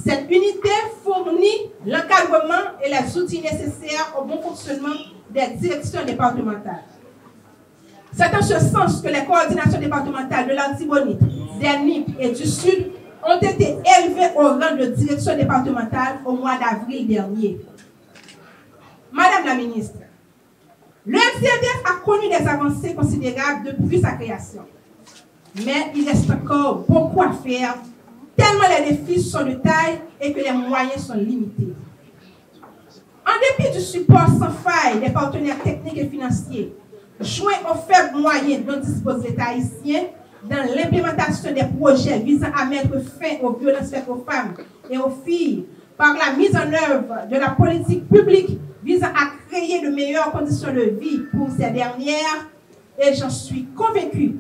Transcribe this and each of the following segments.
Cette unité fournit l'encadrement et les outils nécessaires au bon fonctionnement des directions départementales. C'est en ce sens que les coordinations départementales de l'Artibonite, des NIP et du Sud ont été élevées au rang de direction départementale au mois d'avril dernier. Madame la ministre, le FCDF a connu des avancées considérables depuis sa création. Mais il reste encore beaucoup à faire, tellement les défis sont de taille et que les moyens sont limités. En dépit du support sans faille des partenaires techniques et financiers, joints aux faibles moyens dont dispose l'État haïtien dans l'implémentation des projets visant à mettre fin aux violences faites aux femmes et aux filles par la mise en œuvre de la politique publique visant à créer de meilleures conditions de vie pour ces dernières, et j'en suis convaincu,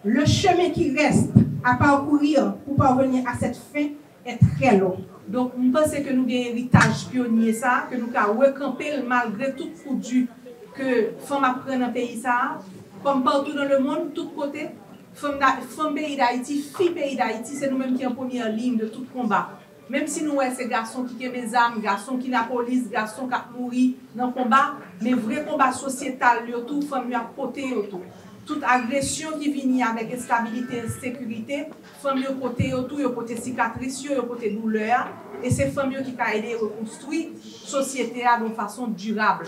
le chemin qui reste à parcourir pour parvenir à cette fin est très long. Donc, je pense que nous avons un héritage pionnier, ça, que nous avons recamper malgré tout foutu que les femmes apprennent dans le pays, ça, comme partout dans le monde, tout côté, femmes pays d'Haïti, filles pays d'Haïti, c'est nous-mêmes qui sommes en première ligne de tout combat. Même si nous sommes ces garçons qui ont des armes, garçons qui ont la police, garçons qui ont mouru dans le combat, mais vrai combat sociétal, tout, femmes qui ont porté autour. Toute agression qui vient avec instabilité et insécurité, femmes qui ont porté autour, qui ont porté cicatrices, qui ont porté douleur, et c'est femmes qui ont aidé à reconstruire la société de façon durable.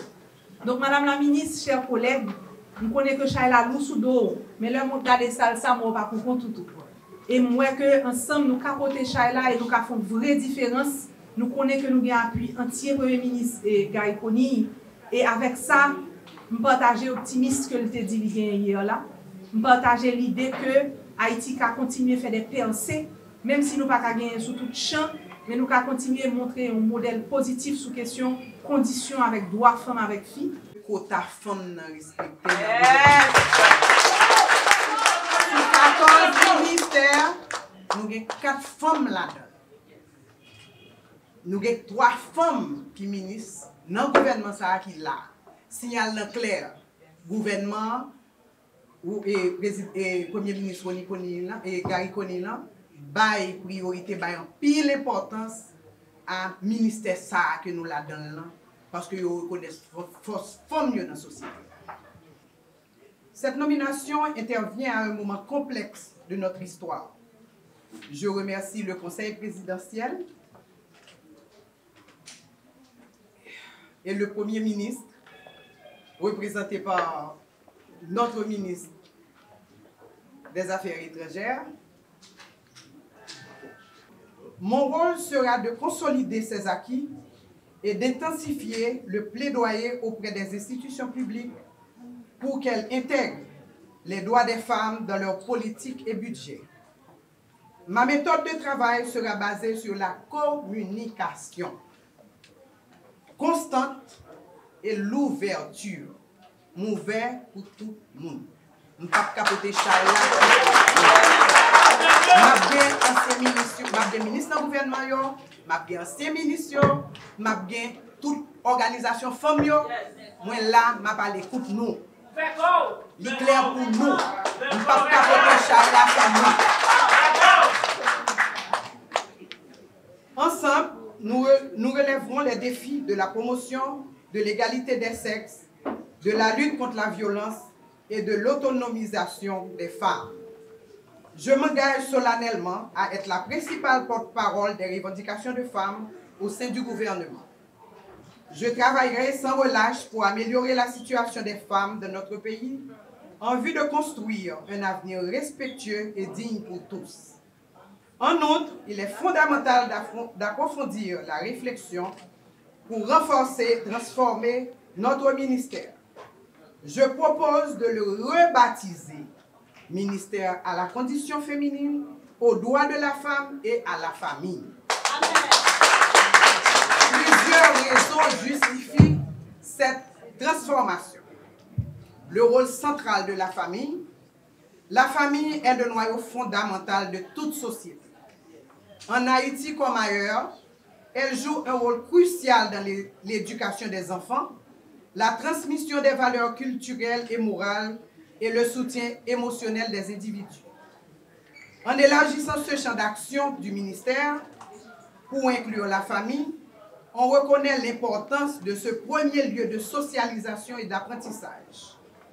Donc, Madame la ministre, chers collègues, nous connaissons que Chayla loue sous dos, mais là, nous regardons ça, moi, pas pour tout. Et moi, que ensemble, nous capoter Chayla et nous faisons une vraie différence. Nous connaissons que nous avons un appui entier Premier ministre Gary Conille. Et avec ça, nous partageons l'optimisme que le dit hier là. Nous partageons l'idée que Haïti a continué à faire des percées, même si nous ne pouvons pas gagner sur tout champ, mais nous avons continué à montrer un modèle positif sur question conditions avec droits femmes avec filles. Quota femmes respecté. Sur 14 ministères, nous avons 4 femmes là-dedans. Nous avons 3 femmes qui ministres dans le gouvernement qui là. Signal clair, gouvernement et Premier ministre Gary Conille baille priorité, baille en pile importance à ministère ça que nous la donnons parce que nous reconnaissons force femmes dans la société. Cette nomination intervient à un moment complexe de notre histoire. Je remercie le Conseil présidentiel et le Premier ministre, représenté par notre ministre des Affaires étrangères. Mon rôle sera de consolider ces acquis et d'intensifier le plaidoyer auprès des institutions publiques pour qu'elles intègrent les droits des femmes dans leur politique et budget. Ma méthode de travail sera basée sur la communication constante et l'ouverture. M'ouvert pour tout le monde. Je ne peux pas capoter Chayla. Je suis ancien ministre du gouvernement, je suis ancien ministre, je suis toute organisation femme. Moi là, je parle écoute nous. C'est clair pour nous. Je ne peux pas capoter Chayla comme nous. Ensemble, nous relèverons les défis de la promotion de l'égalité des sexes, de la lutte contre la violence et de l'autonomisation des femmes. Je m'engage solennellement à être la principale porte-parole des revendications de femmes au sein du gouvernement. Je travaillerai sans relâche pour améliorer la situation des femmes de notre pays en vue de construire un avenir respectueux et digne pour tous. En outre, il est fondamental d'approfondir la réflexion pour renforcer, transformer notre ministère. Je propose de le rebaptiser ministère à la condition féminine, aux droits de la femme et à la famille. Amen. Plusieurs raisons justifient cette transformation. Le rôle central de la famille. La famille est le noyau fondamental de toute société. En Haïti comme ailleurs, elle joue un rôle crucial dans l'éducation des enfants, la transmission des valeurs culturelles et morales et le soutien émotionnel des individus. En élargissant ce champ d'action du ministère, Pour inclure la famille, on reconnaît l'importance de ce premier lieu de socialisation et d'apprentissage.